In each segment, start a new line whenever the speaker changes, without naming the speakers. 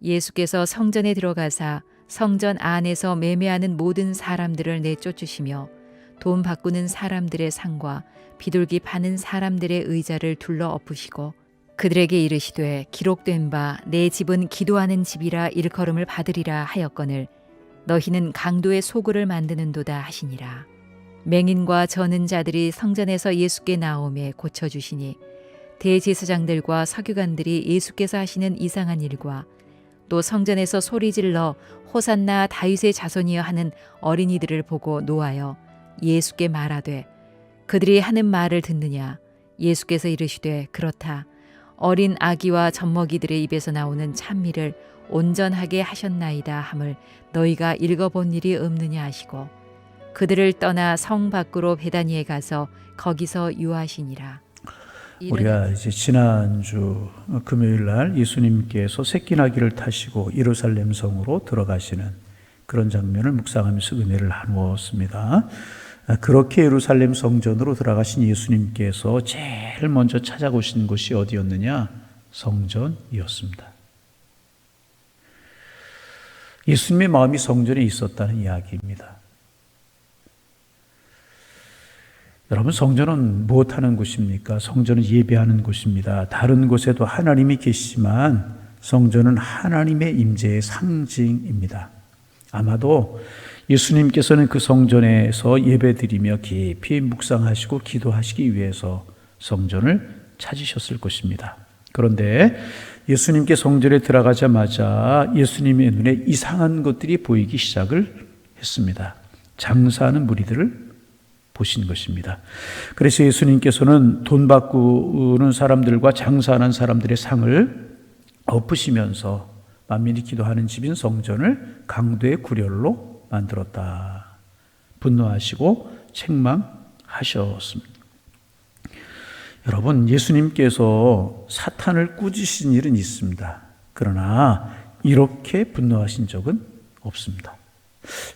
예수께서 성전에 들어가사 성전 안에서 매매하는 모든 사람들을 내쫓으시며 돈 바꾸는 사람들의 상과 비둘기 파는 사람들의 의자를 둘러 엎으시고 그들에게 이르시되 기록된 바 내 집은 기도하는 집이라 일컬음을 받으리라 하였거늘 너희는 강도의 소굴을 만드는도다 하시니라. 맹인과 저는 자들이 성전에서 예수께 나오매 고쳐주시니 대제사장들과 서기관들이 예수께서 하시는 이상한 일과 또 성전에서 소리질러 호산나 다윗의 자손이여 하는 어린이들을 보고 노하여 예수께 말하되 그들이 하는 말을 듣느냐. 예수께서 이르시되 그렇다. 어린 아기와 젖먹이들의 입에서 나오는 찬미를 온전하게 하셨나이다 함을 너희가 읽어본 일이 없느냐 하시고 그들을 떠나 성 밖으로 베다니에 가서 거기서 유하시니라.
우리가 이제 지난주 금요일 날 예수님께서 새끼나귀를 타시고 예루살렘 성으로 들어가시는 그런 장면을 묵상하면서 은혜를 나누었습니다. 그렇게 예루살렘 성전으로 들어가신 예수님께서 제일 먼저 찾아오신 곳이 어디였느냐? 성전이었습니다. 예수님의 마음이 성전에 있었다는 이야기입니다. 여러분, 성전은 무엇하는 곳입니까? 성전은 예배하는 곳입니다. 다른 곳에도 하나님이 계시지만 성전은 하나님의 임재의 상징입니다. 아마도 예수님께서는 그 성전에서 예배드리며 깊이 묵상하시고 기도하시기 위해서 성전을 찾으셨을 것입니다. 그런데 예수님께 성전에 들어가자마자 예수님의 눈에 이상한 것들이 보이기 시작을 했습니다. 장사하는 무리들을 보신 것입니다. 그래서 예수님께서는 돈 바꾸는 사람들과 장사하는 사람들의 상을 엎으시면서 만민이 기도하는 집인 성전을 강도의 구렬로 만들었다. 분노하시고 책망하셨습니다. 여러분, 예수님께서 사탄을 꾸짖으신 일은 있습니다. 그러나 이렇게 분노하신 적은 없습니다.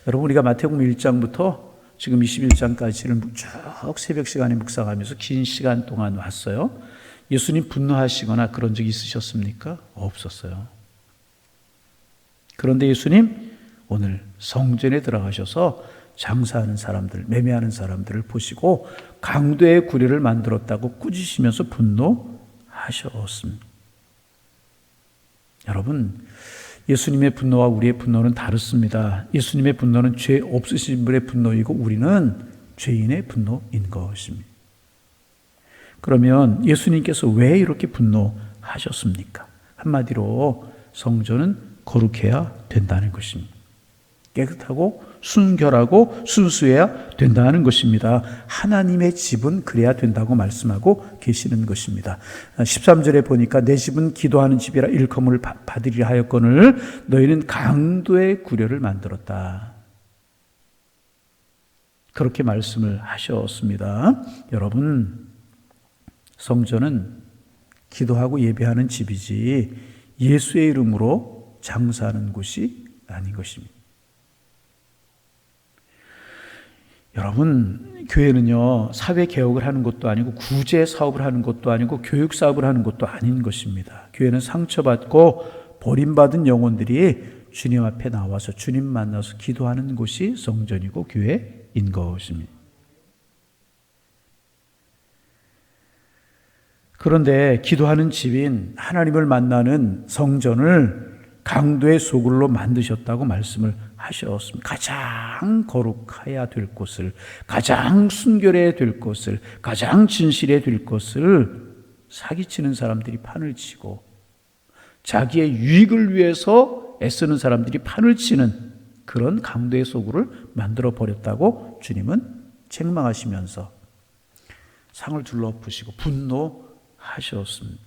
여러분, 우리가 마태복음 1장부터 지금 21장까지를 쭉 새벽 시간에 묵상하면서 긴 시간 동안 왔어요. 예수님 분노하시거나 그런 적이 있으셨습니까? 없었어요. 그런데 예수님 오늘 성전에 들어가셔서 장사하는 사람들, 매매하는 사람들을 보시고 강도의 구례를 만들었다고 꾸짖으면서 분노하셨습니다. 여러분, 예수님의 분노와 우리의 분노는 다릅니다. 예수님의 분노는 죄 없으신 분의 분노이고 우리는 죄인의 분노인 것입니다. 그러면 예수님께서 왜 이렇게 분노하셨습니까? 한마디로 성전은 거룩해야 된다는 것입니다. 깨끗하고 순결하고 순수해야 된다는 것입니다. 하나님의 집은 그래야 된다고 말씀하고 계시는 것입니다. 13절에 보니까 내 집은 기도하는 집이라 일컬음을 받으리라 하였거늘 너희는 강도의 구례를 만들었다. 그렇게 말씀을 하셨습니다. 여러분, 성전은 기도하고 예배하는 집이지 예수의 이름으로 장사하는 곳이 아닌 것입니다. 여러분, 교회는요, 사회개혁을 하는 것도 아니고 구제 사업을 하는 것도 아니고 교육 사업을 하는 것도 아닌 것입니다. 교회는 상처받고 버림받은 영혼들이 주님 앞에 나와서 주님 만나서 기도하는 곳이 성전이고 교회인 것입니다. 그런데 기도하는 집인 하나님을 만나는 성전을 강도의 소굴로 만드셨다고 말씀을 하셨습니다. 가장 거룩해야 될 곳을, 가장 순결해야 될 곳을, 가장 진실해야 될 것을 사기치는 사람들이 판을 치고 자기의 유익을 위해서 애쓰는 사람들이 판을 치는 그런 강도의 소굴을 만들어 버렸다고 주님은 책망하시면서 상을 둘러엎으시고 분노하셨습니다.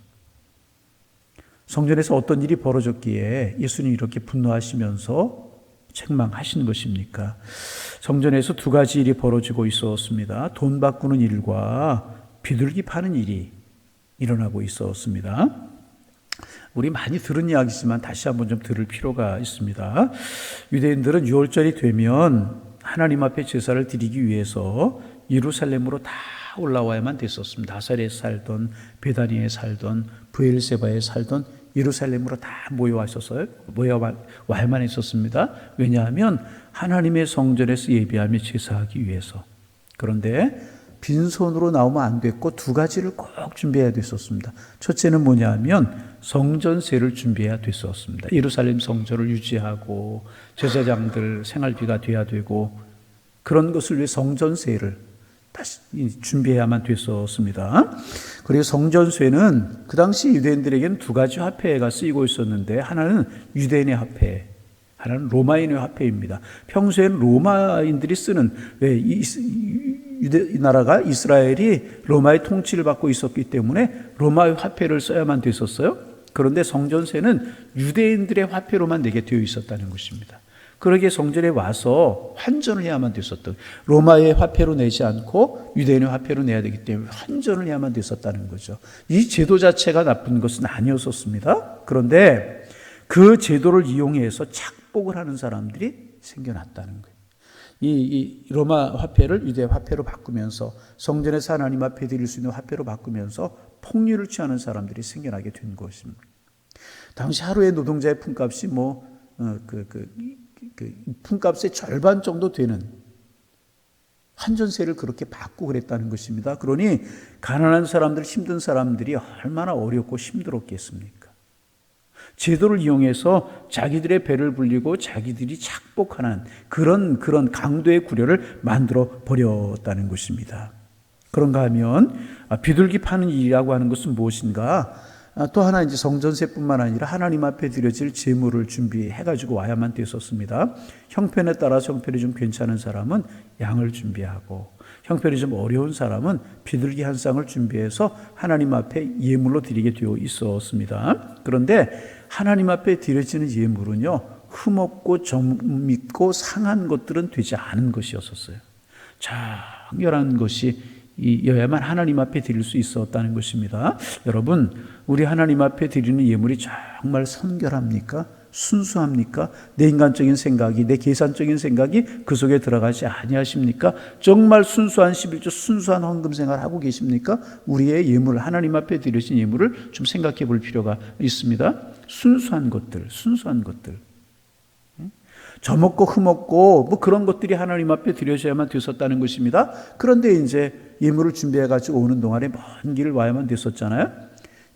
성전에서 어떤 일이 벌어졌기에 예수님이 이렇게 분노하시면서 책망하시는 것입니까? 성전에서 두 가지 일이 벌어지고 있었습니다. 돈 바꾸는 일과 비둘기 파는 일이 일어나고 있었습니다. 우리 많이 들은 이야기지만 다시 한번 좀 들을 필요가 있습니다. 유대인들은 유월절이 되면 하나님 앞에 제사를 드리기 위해서 예루살렘으로 다 올라와야만 됐었습니다. 나사렛에 살던, 베다니에 살던, 브엘세바에 살던 예루살렘으로 다 모여와야만 했었습니다. 왜냐하면 하나님의 성전에서 예배하며 제사하기 위해서. 그런데 빈손으로 나오면 안 됐고 두 가지를 꼭 준비해야 됐었습니다. 첫째는 뭐냐면 성전세를 준비해야 됐었습니다. 예루살렘 성전을 유지하고 제사장들 생활비가 돼야 되고 그런 것을 위해 성전세를 다시 준비해야만 됐었습니다. 그리고 성전세는 그 당시 유대인들에게는 두 가지 화폐가 쓰이고 있었는데 하나는 유대인의 화폐, 하나는 로마인의 화폐입니다. 평소에는 로마인들이 쓰는 유대 나라가 이스라엘이 로마의 통치를 받고 있었기 때문에 로마의 화폐를 써야만 됐었어요. 그런데 성전세는 유대인들의 화폐로만 내게 되어 있었다는 것입니다. 그러기에 성전에 와서 환전을 해야만 됐었던, 로마의 화폐로 내지 않고 유대인의 화폐로 내야 되기 때문에 환전을 해야만 됐었다는 거죠. 이 제도 자체가 나쁜 것은 아니었었습니다. 그런데 그 제도를 이용해서 착복을 하는 사람들이 생겨났다는 거예요. 이 로마 화폐를 유대 화폐로 바꾸면서 성전에서 하나님 앞에 드릴 수 있는 화폐로 바꾸면서 폭리를 취하는 사람들이 생겨나게 된 것입니다. 당시 하루의 노동자의 품값이 품값의 절반 정도 되는 환전세를 그렇게 받고 그랬다는 것입니다. 그러니 가난한 사람들, 힘든 사람들이 얼마나 어렵고 힘들었겠습니까? 제도를 이용해서 자기들의 배를 불리고 자기들이 착복하는 그런 강도의 구려를 만들어 버렸다는 것입니다. 그런가 하면 비둘기 파는 일이라고 하는 것은 무엇인가? 또 하나 이제 성전세뿐만 아니라 하나님 앞에 드려질 제물을 준비해 가지고 와야만 됐었습니다. 형편에 따라서 형편이 좀 괜찮은 사람은 양을 준비하고 형편이 좀 어려운 사람은 비둘기 한 쌍을 준비해서 하나님 앞에 예물로 드리게 되어 있었습니다. 그런데 하나님 앞에 드려지는 예물은요, 흠없고 점 있고 상한 것들은 되지 않은 것이었었어요. 정결한 것이 이어야만 하나님 앞에 드릴 수 있었다는 것입니다. 여러분, 우리 하나님 앞에 드리는 예물이 정말 선결합니까? 순수합니까? 내 인간적인 생각이, 내 계산적인 생각이 그 속에 들어가지 아니하십니까? 정말 순수한 11조, 순수한 헌금 생활 하고 계십니까? 우리의 예물, 하나님 앞에 드려진 예물을 좀 생각해 볼 필요가 있습니다. 순수한 것들. 저먹고 흠없고 그런 것들이 하나님 앞에 드려져야만 됐었다는 것입니다. 그런데 이제 예물을 준비해 가지고 오는 동안에 먼 길을 와야만 됐었잖아요.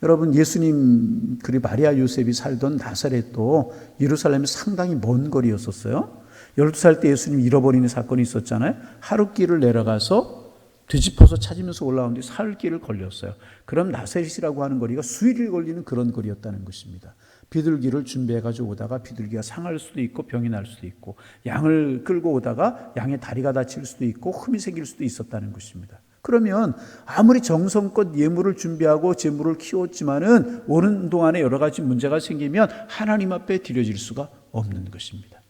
여러분, 예수님 그리고 마리아 요셉이 살던 나사렛도 예루살렘이 상당히 먼 거리였었어요. 12살 때 예수님 잃어버리는 사건이 있었잖아요. 하룻길을 내려가서 뒤집어서 찾으면서 올라오는데 사흘길을 걸렸어요. 그럼 나사렛이라고 하는 거리가 수일을 걸리는 그런 거리였다는 것입니다. 비둘기를 준비해가지고 오다가 비둘기가 상할 수도 있고 병이 날 수도 있고, 양을 끌고 오다가 양의 다리가 다칠 수도 있고 흠이 생길 수도 있었다는 것입니다. 그러면 아무리 정성껏 예물을 준비하고 제물을 키웠지만은 오는 동안에 여러 가지 문제가 생기면 하나님 앞에 드려질 수가 없는 것입니다.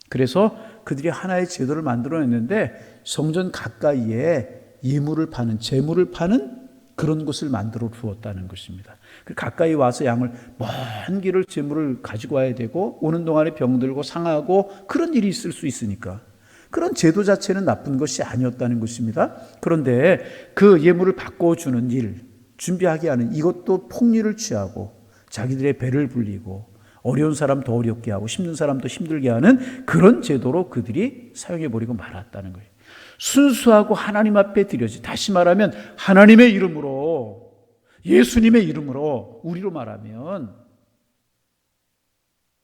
그래서 그들이 하나의 제도를 만들어냈는데 성전 가까이에 예물을 파는, 제물을 파는 그런 곳을 만들어 두었다는 것입니다. 가까이 와서 양을, 먼 길을 제물을 가지고 와야 되고 오는 동안에 병들고 상하고 그런 일이 있을 수 있으니까 그런 제도 자체는 나쁜 것이 아니었다는 것입니다. 그런데 그 예물을 바꿔주는 일, 준비하게 하는 이것도 폭리를 취하고 자기들의 배를 불리고 어려운 사람 더 어렵게 하고 힘든 사람 더 힘들게 하는 그런 제도로 그들이 사용해버리고 말았다는 거예요. 순수하고 하나님 앞에 드려지, 다시 말하면 하나님의 이름으로, 예수님의 이름으로, 우리로 말하면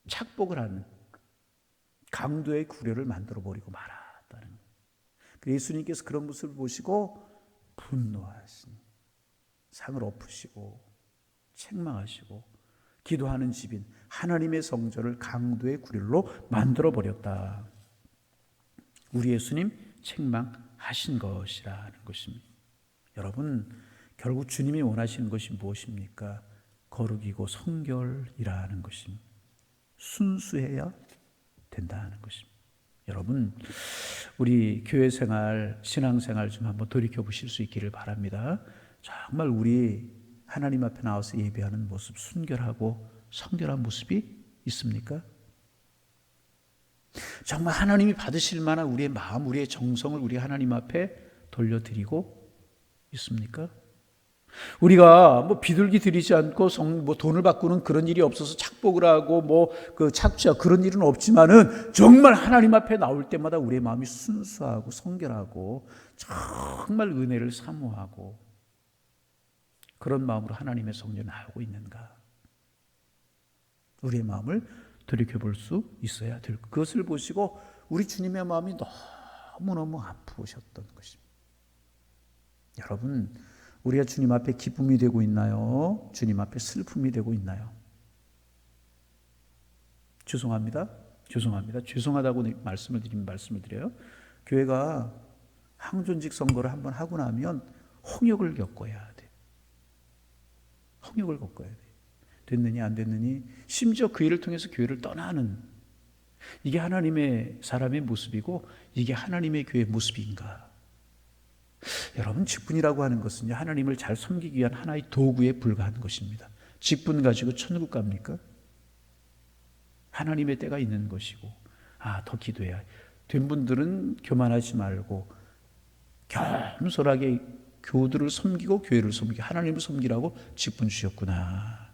착복을 하는 강도의 구려를 만들어버리고 말았다는 거예요. 예수님께서 그런 모습을 보시고 분노하시니 상을 엎으시고 책망하시고 기도하는 집인 하나님의 성전을 강도의 구렬로 만들어버렸다. 우리 예수님 책망하신 것이라는 것입니다. 여러분, 결국 주님이 원하시는 것이 무엇입니까? 거룩이고 성결이라는 것입니다. 순수해야 된다는 것입니다. 여러분, 우리 교회 생활, 신앙 생활 좀 한번 돌이켜 보실 수 있기를 바랍니다. 정말 우리 하나님 앞에 나와서 예배하는 모습, 순결하고 성결한 모습이 있습니까? 정말 하나님이 받으실 만한 우리의 마음, 우리의 정성을 우리 하나님 앞에 돌려드리고 있습니까? 우리가 뭐 비둘기 들이지 않고 돈을 바꾸는 그런 일이 없어서 착복을 하고 착취하고 그런 일은 없지만은 정말 하나님 앞에 나올 때마다 우리의 마음이 순수하고 성결하고 정말 은혜를 사모하고 그런 마음으로 하나님의 성전에 나오고 있는가? 우리의 마음을 돌이켜볼 수 있어야 될 그것을 보시고 우리 주님의 마음이 너무너무 아프셨던 것입니다. 여러분, 우리가 주님 앞에 기쁨이 되고 있나요? 주님 앞에 슬픔이 되고 있나요? 죄송하다고 말씀을 드려요. 교회가 항존직 선거를 한번 하고 나면 홍역을 겪어야 돼. 홍역을 겪어야 돼. 됐느니 안 됐느니, 심지어 그 일을 통해서 교회를 떠나는, 이게 하나님의 사람의 모습이고 이게 하나님의 교회의 모습인가? 여러분, 직분이라고 하는 것은요, 하나님을 잘 섬기기 위한 하나의 도구에 불과한 것입니다. 직분 가지고 천국 갑니까? 하나님의 때가 있는 것이고, 더 기도해야 된 분들은 교만하지 말고 겸손하게 교우들을 섬기고 교회를 섬기고 하나님을 섬기라고 직분 주셨구나.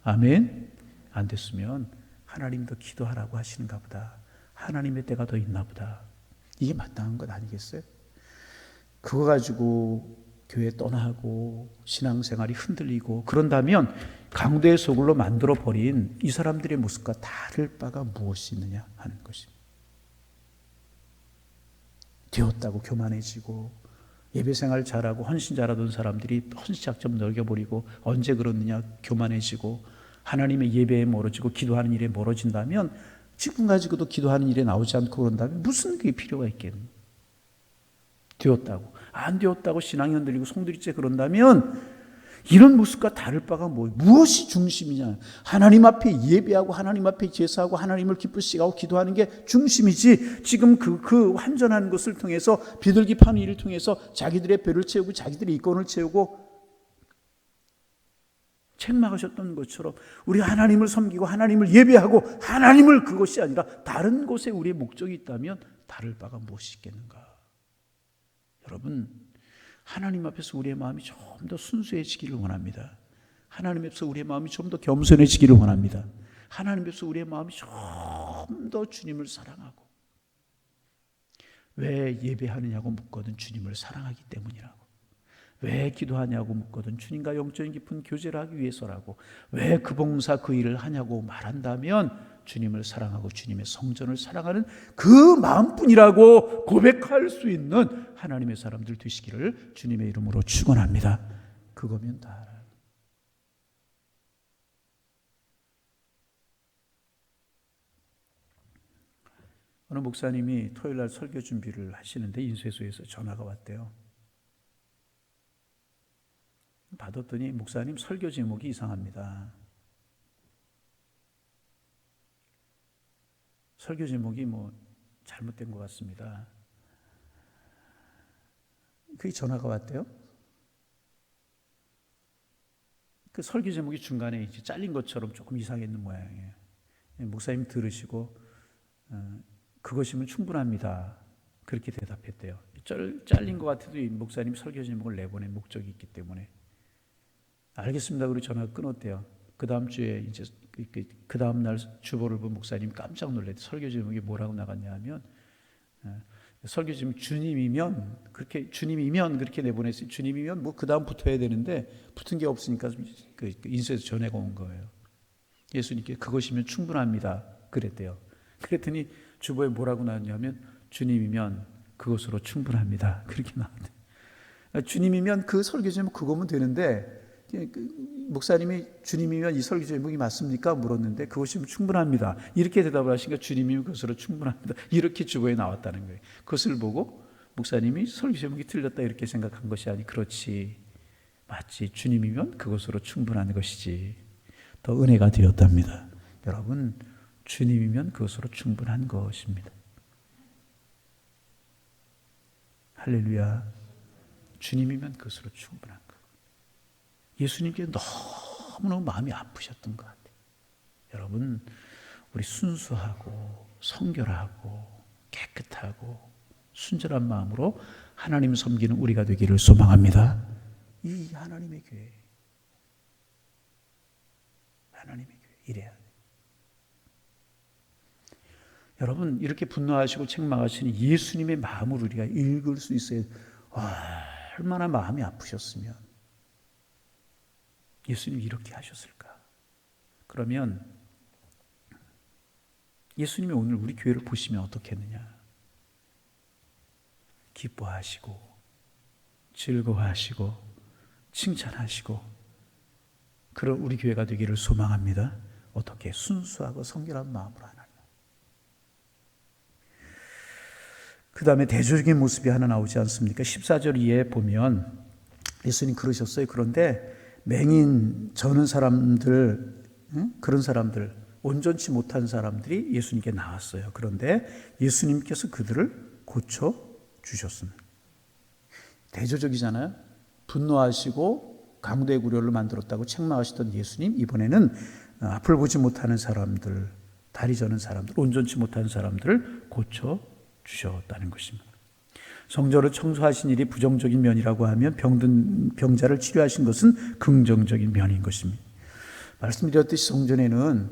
아멘. 안 됐으면 하나님 더 기도하라고 하시는가 보다. 하나님의 때가 더 있나 보다. 이게 마땅한 것 아니겠어요? 그거 가지고 교회 떠나고 신앙생활이 흔들리고 그런다면 강도의 소굴로 만들어버린 이 사람들의 모습과 다를 바가 무엇이 있느냐 하는 것입니다. 되었다고 교만해지고 예배생활 잘하고 헌신 잘하던 사람들이 헌신작점 넓혀버리고 언제 그러느냐 교만해지고 하나님의 예배에 멀어지고 기도하는 일에 멀어진다면 직분 가지고도 기도하는 일에 나오지 않고 그런다면 무슨 그게 필요가 있겠느냐. 되었다고 안 되었다고 신앙이 흔들리고 송두리째 그런다면 이런 모습과 다를 바가 무엇이 중심이냐. 하나님 앞에 예배하고 하나님 앞에 제사하고 하나님을 기쁘시게 하고 기도하는 게 중심이지, 지금 그 완전한 것을 통해서 비둘기 파는 일을 통해서 자기들의 배를 채우고 자기들의 이권을 채우고 책망하셨던 것처럼 우리 하나님을 섬기고 하나님을 예배하고 하나님을, 그것이 아니라 다른 곳에 우리의 목적이 있다면 다를 바가 무엇이 있겠는가. 여러분, 하나님 앞에서 우리의 마음이 좀 더 순수해지기를 원합니다. 하나님 앞에서 우리의 마음이 좀 더 겸손해지기를 원합니다. 하나님 앞에서 우리의 마음이 좀 더 주님을 사랑하고, 왜 예배하느냐고 묻거든 주님을 사랑하기 때문이라고, 왜 기도하냐고 묻거든 주님과 영적인 깊은 교제를 하기 위해서라고, 왜 그 봉사 그 일을 하냐고 말한다면 주님을 사랑하고 주님의 성전을 사랑하는 그 마음뿐이라고 고백할 수 있는 하나님의 사람들 되시기를 주님의 이름으로 축원합니다. 그거면 다. 어느 목사님이 토요일 날 설교 준비를 하시는데 인쇄소에서 전화가 왔대요. 받았더니 목사님 설교 제목이 이상합니다. 설교 제목이 잘못된 것 같습니다. 그게 전화가 왔대요. 그 설교 제목이 중간에 이제 잘린 것처럼 조금 이상했는 모양이에요. 목사님 들으시고 그것이면 충분합니다. 그렇게 대답했대요. 잘린 것 같아도 이 목사님 설교 제목을 내보낸 목적이 있기 때문에. 알겠습니다. 그리고 전화가 끊었대요. 그 다음 주에 이제 그 다음 날 주보를 본 목사님 깜짝 놀랐대요. 설교 제목이 뭐라고 나갔냐 하면 설교 제목 주님이면 그렇게 내보냈어요. 주님이면 그 다음 붙어야 되는데 붙은 게 없으니까 그 인쇄해서 전해가 온 거예요. 예수님께 그것이면 충분합니다. 그랬대요. 그랬더니 주보에 뭐라고 나왔냐면 주님이면 그것으로 충분합니다. 그렇게 나왔대요. 주님이면 그 설교 제목 그거면 되는데 목사님이 주님이면 이 설교 제목이 맞습니까? 물었는데 그것이면 충분합니다. 이렇게 대답을 하시니까 주님이면 그것으로 충분합니다. 이렇게 주보에 나왔다는 거예요. 그것을 보고 목사님이 설교 제목이 틀렸다 이렇게 생각한 것이 아니, 그렇지, 맞지, 주님이면 그것으로 충분한 것이지. 더 은혜가 되었답니다. 여러분, 주님이면 그것으로 충분한 것입니다. 할렐루야. 주님이면 그것으로 충분한 것. 예수님께 너무너무 마음이 아프셨던 것 같아요. 여러분, 우리 순수하고 성결하고 깨끗하고 순전한 마음으로 하나님 섬기는 우리가 되기를 소망합니다. 이 하나님의 교회, 하나님의 교회 이래야 돼. 여러분, 이렇게 분노하시고 책망하시는 예수님의 마음을 우리가 읽을 수 있어야. 얼마나 마음이 아프셨으면 예수님이 이렇게 하셨을까. 그러면 예수님이 오늘 우리 교회를 보시면 어떻겠느냐. 기뻐하시고 즐거워하시고 칭찬하시고 그런 우리 교회가 되기를 소망합니다. 어떻게? 순수하고 성결한 마음으로 하나님. 그 다음에 대조적인 모습이 하나 나오지 않습니까? 14절 이에 보면 예수님 그러셨어요. 그런데 맹인 저는 사람들, 그런 사람들, 온전치 못한 사람들이 예수님께 나왔어요. 그런데 예수님께서 그들을 고쳐주셨습니다. 대조적이잖아요. 분노하시고 강도의 구려를 만들었다고 책망하시던 예수님, 이번에는 앞을 보지 못하는 사람들, 다리 저는 사람들, 온전치 못한 사람들을 고쳐주셨다는 것입니다. 성전을 청소하신 일이 부정적인 면이라고 하면 병든 병자를 치료하신 것은 긍정적인 면인 것입니다. 말씀드렸듯이 성전에는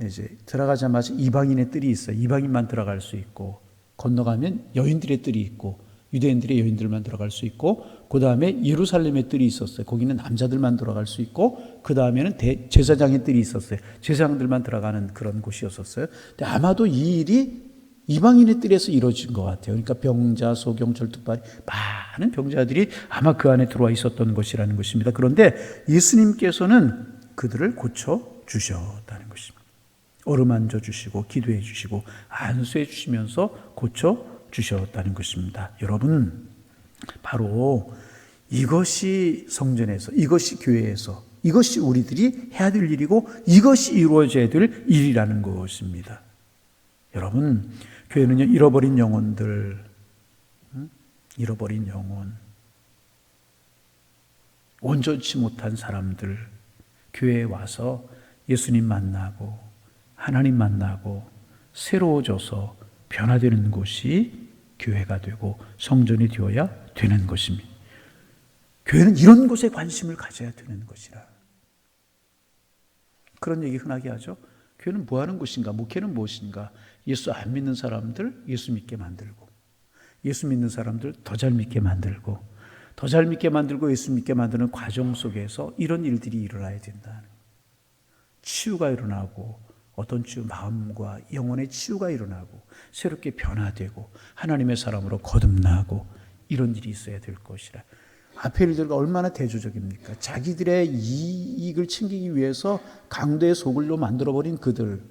이제 들어가자마자 이방인의 뜰이 있어요. 이방인만 들어갈 수 있고, 건너가면 여인들의 뜰이 있고, 유대인들의 여인들만 들어갈 수 있고, 그 다음에 예루살렘의 뜰이 있었어요. 거기는 남자들만 들어갈 수 있고, 그 다음에는 제사장의 뜰이 있었어요. 제사장들만 들어가는 그런 곳이었었어요. 근데 아마도 이 일이 이방인의 뜰에서 이루어진 것 같아요. 그러니까 병자, 소경, 절뚝발이 많은 병자들이 아마 그 안에 들어와 있었던 것이라는 것입니다. 그런데 예수님께서는 그들을 고쳐주셨다는 것입니다. 어루만져 주시고 기도해 주시고 안수해 주시면서 고쳐주셨다는 것입니다. 여러분, 바로 이것이 성전에서, 이것이 교회에서, 이것이 우리들이 해야 될 일이고 이것이 이루어져야 될 일이라는 것입니다. 여러분, 교회는요, 잃어버린 영혼들, 잃어버린 영혼, 온전치 못한 사람들, 교회에 와서 예수님 만나고 하나님 만나고 새로워져서 변화되는 곳이 교회가 되고 성전이 되어야 되는 것입니다. 교회는 이런 곳에 관심을 가져야 되는 것이라. 그런 얘기 흔하게 하죠. 교회는 뭐 하는 곳인가? 목회는 무엇인가? 예수 안 믿는 사람들 예수 믿게 만들고, 예수 믿는 사람들 더 잘 믿게 만들고, 더 잘 믿게 만들고 예수 믿게 만드는 과정 속에서 이런 일들이 일어나야 된다. 치유가 일어나고, 어떤 치유, 마음과 영혼의 치유가 일어나고 새롭게 변화되고 하나님의 사람으로 거듭나고 이런 일이 있어야 될 것이라. 앞에 일들과 얼마나 대조적입니까? 자기들의 이익을 챙기기 위해서 강도의 소굴로 만들어버린 그들,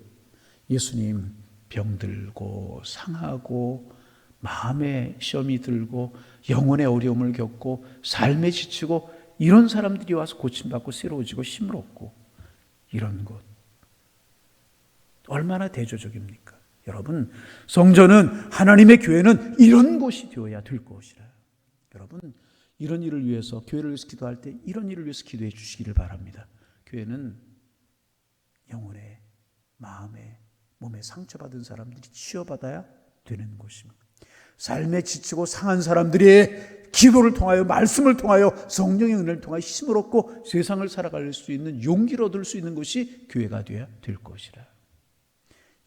예수님 병들고 상하고 마음의 시험이 들고 영혼의 어려움을 겪고 삶에 지치고 이런 사람들이 와서 고침받고 새로워지고 힘을 얻고 이런 것, 얼마나 대조적입니까? 여러분, 성전은, 하나님의 교회는 이런 곳이 되어야 될 것이라. 여러분, 이런 일을 위해서, 교회를 위해서 기도할 때 이런 일을 위해서 기도해 주시기를 바랍니다. 교회는 영혼에, 마음에, 몸에 상처받은 사람들이 치유받아야 되는 곳입니다. 삶에 지치고 상한 사람들이 기도를 통하여, 말씀을 통하여, 성령의 은혜를 통하여 힘을 얻고 세상을 살아갈 수 있는 용기를 얻을 수 있는 것이 교회가 되어야 될 것이라.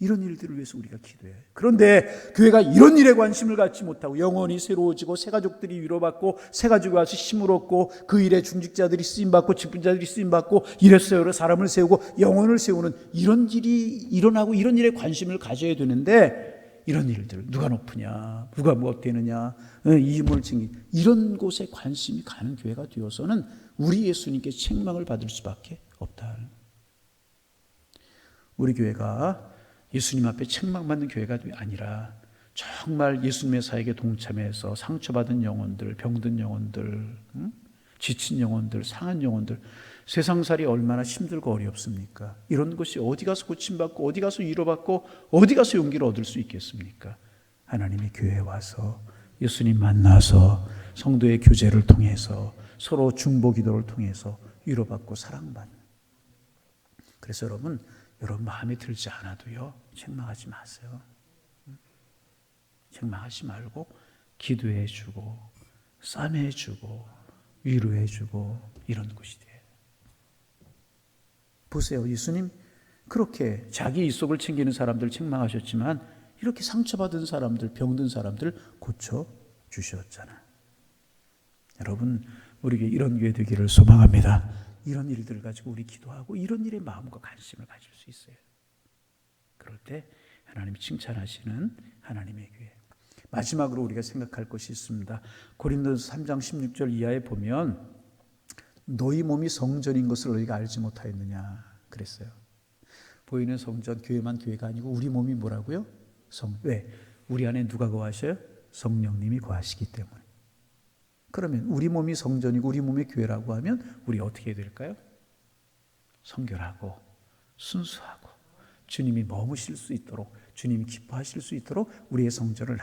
이런 일들을 위해서 우리가 기도해요. 그런데 교회가 이런 일에 관심을 갖지 못하고 영혼이 새로워지고 새가족들이 위로받고 새가족이 와서 힘을 얻고 그 일에 중직자들이 쓰임받고 직분자들이 쓰임받고 일에 세우러 사람을 세우고 영혼을 세우는 이런 일이 일어나고 이런 일에 관심을 가져야 되는데, 이런 일들 누가 높으냐, 누가 뭐 되느냐, 이 힘을 챙기, 이런 곳에 관심이 가는 교회가 되어서는 우리 예수님께 책망을 받을 수밖에 없다. 우리 교회가 예수님 앞에 책망받는 교회가 아니라 정말 예수님의 사역에 동참해서 상처받은 영혼들, 병든 영혼들, 지친 영혼들, 상한 영혼들, 세상살이 얼마나 힘들고 어렵습니까? 이런 것이 어디 가서 고침받고 어디 가서 위로받고 어디 가서 용기를 얻을 수 있겠습니까? 하나님의 교회에 와서 예수님 만나서 성도의 교제를 통해서 서로 중보 기도를 통해서 위로받고 사랑받는. 그래서 여러분 마음에 들지 않아도요, 책망하지 마세요. 책망하지 말고 기도해 주고 싸매 주고 위로해주고 이런 곳이 돼요. 보세요. 예수님 그렇게 자기 이속을 챙기는 사람들 책망하셨지만 이렇게 상처받은 사람들, 병든 사람들 고쳐주셨잖아. 여러분, 우리에게 이런 교회 되기를 소망합니다. 이런 일들을 가지고 우리 기도하고 이런 일에 마음과 관심을 가질 수 있어요. 그럴 때 하나님이 칭찬하시는 하나님의 교회. 마지막으로 우리가 생각할 것이 있습니다. 고린도서 3장 16절 이하에 보면 너희 몸이 성전인 것을 너희가 알지 못하였느냐 그랬어요. 보이는 성전, 교회만 교회가 아니고 우리 몸이 뭐라고요? 왜? 우리 안에 누가 거하셔요? 성령님이 거하시기 때문에. 그러면 우리 몸이 성전이고 우리 몸이 교회라고 하면 우리 어떻게 해야 될까요? 성결하고 순수하고 주님이 머무실 수 있도록, 주님이 기뻐하실 수 있도록 우리의 성전을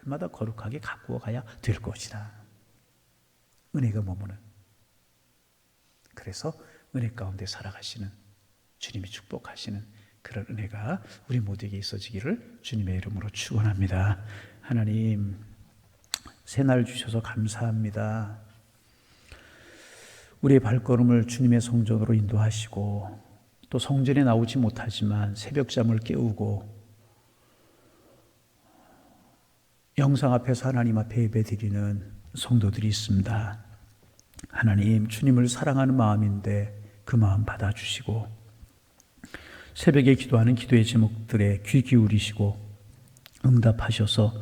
날마다 거룩하게 가꾸어 가야 될 것이다. 은혜가 머무는. 그래서 은혜 가운데 살아가시는, 주님이 축복하시는 그런 은혜가 우리 모두에게 있어지기를 주님의 이름으로 축원합니다. 하나님, 새날 주셔서 감사합니다. 우리의 발걸음을 주님의 성전으로 인도하시고 또 성전에 나오지 못하지만 새벽잠을 깨우고 영상 앞에서 하나님 앞에 예배드리는 성도들이 있습니다. 하나님, 주님을 사랑하는 마음인데 그 마음 받아주시고 새벽에 기도하는 기도의 제목들에 귀 기울이시고 응답하셔서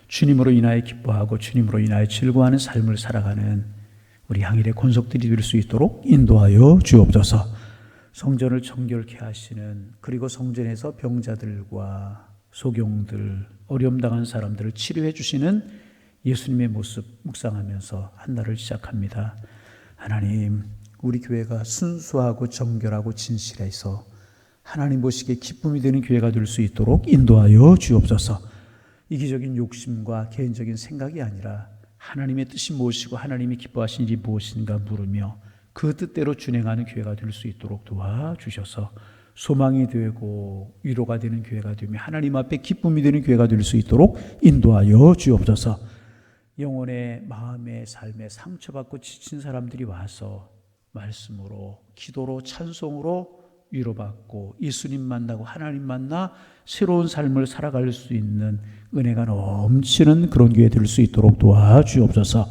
주님으로 인하여 기뻐하고 주님으로 인하여 즐거워하는 삶을 살아가는 우리 향일의 권속들이 될 수 있도록 인도하여 주옵소서. 성전을 정결케 하시는, 그리고 성전에서 병자들과 소경들, 어려움 당한 사람들을 치료해 주시는 예수님의 모습 묵상하면서 한 날을 시작합니다. 하나님, 우리 교회가 순수하고 정결하고 진실해서 하나님 보시기에 기쁨이 되는 교회가 될 수 있도록 인도하여 주옵소서. 이기적인 욕심과 개인적인 생각이 아니라 하나님의 뜻이 무엇이고 하나님이 기뻐하시는 일이 무엇인가 물으며 그 뜻대로 준행하는 교회가 될 수 있도록 도와주셔서 소망이 되고 위로가 되는 교회가 되며 하나님 앞에 기쁨이 되는 교회가 될 수 있도록 인도하여 주옵소서. 영혼의 마음의 삶에 상처받고 지친 사람들이 와서 말씀으로, 기도로, 찬송으로 위로받고 예수님 만나고 하나님 만나 새로운 삶을 살아갈 수 있는 은혜가 넘치는 그런 교회 될 수 있도록 도와주옵소서.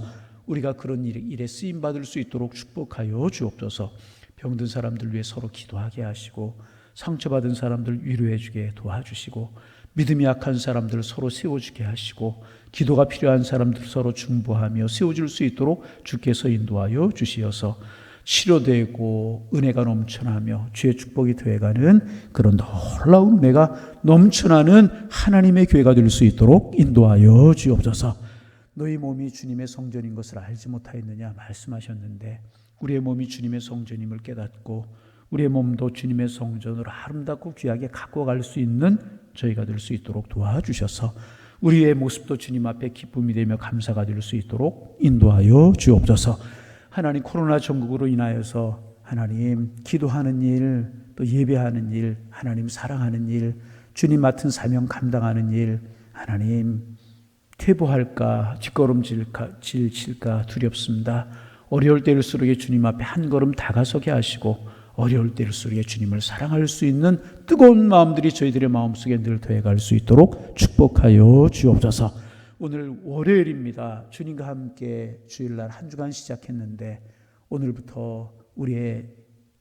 우리가 그런 일에 쓰임받을 수 있도록 축복하여 주옵소서. 병든 사람들 위해 서로 기도하게 하시고 상처받은 사람들 위로해 주게 도와주시고 믿음이 약한 사람들 서로 세워주게 하시고 기도가 필요한 사람들 서로 중보하며 세워줄 수 있도록 주께서 인도하여 주시어서 치료되고 은혜가 넘쳐나며 주의 축복이 더해가는 그런 놀라운 은혜가 넘쳐나는 하나님의 교회가 될 수 있도록 인도하여 주옵소서. 너희 몸이 주님의 성전인 것을 알지 못하였느냐 말씀하셨는데 우리의 몸이 주님의 성전임을 깨닫고 우리의 몸도 주님의 성전으로 아름답고 귀하게 갖고 갈 수 있는 저희가 될 수 있도록 도와주셔서 우리의 모습도 주님 앞에 기쁨이 되며 감사가 될 수 있도록 인도하여 주옵소서. 하나님, 코로나 전국으로 인하여서 하나님 기도하는 일, 또 예배하는 일, 하나님 사랑하는 일, 주님 맡은 사명 감당하는 일, 하나님 퇴보할까 뒷걸음질까 두렵습니다. 어려울 때일수록 주님 앞에 한 걸음 다가서게 하시고 어려울 때일수록 주님을 사랑할 수 있는 뜨거운 마음들이 저희들의 마음속에 늘 더해갈 수 있도록 축복하여 주옵소서. 오늘 월요일입니다. 주님과 함께 주일날 한 주간 시작했는데 오늘부터 우리의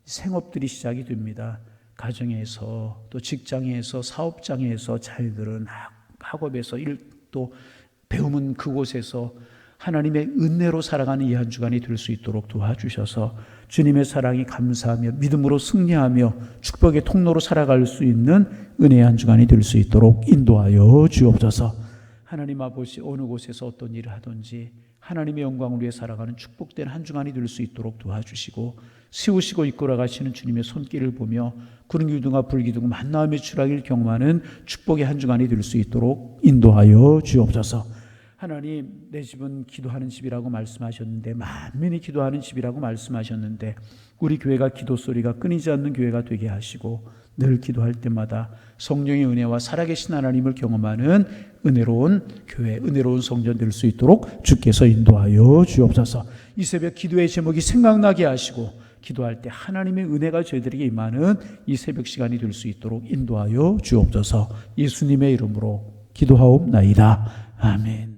생업들이 시작이 됩니다. 가정에서 또 직장에서 사업장에서 자녀들은 학업에서 또 배움은 그곳에서 하나님의 은혜로 살아가는 이 한 주간이 될 수 있도록 도와주셔서 주님의 사랑이 감사하며 믿음으로 승리하며 축복의 통로로 살아갈 수 있는 은혜의 한 주간이 될 수 있도록 인도하여 주옵소서. 하나님 아버지, 어느 곳에서 어떤 일을 하든지 하나님의 영광을 위해 살아가는 축복된 한 주간이 될 수 있도록 도와주시고 세우시고 이끌어 가시는 주님의 손길을 보며 구름기둥과 불기둥 만남의 추락을 경험하는 축복의 한 주간이 될 수 있도록 인도하여 주옵소서. 하나님, 내 집은 기도하는 집이라고 말씀하셨는데 만민이 기도하는 집이라고 말씀하셨는데 우리 교회가 기도 소리가 끊이지 않는 교회가 되게 하시고 늘 기도할 때마다 성령의 은혜와 살아계신 하나님을 경험하는 은혜로운 교회, 은혜로운 성전 될 수 있도록 주께서 인도하여 주옵소서. 이 새벽 기도의 제목이 생각나게 하시고 기도할 때 하나님의 은혜가 저희들에게 임하는 이 새벽 시간이 될 수 있도록 인도하여 주옵소서. 예수님의 이름으로 기도하옵나이다. 아멘.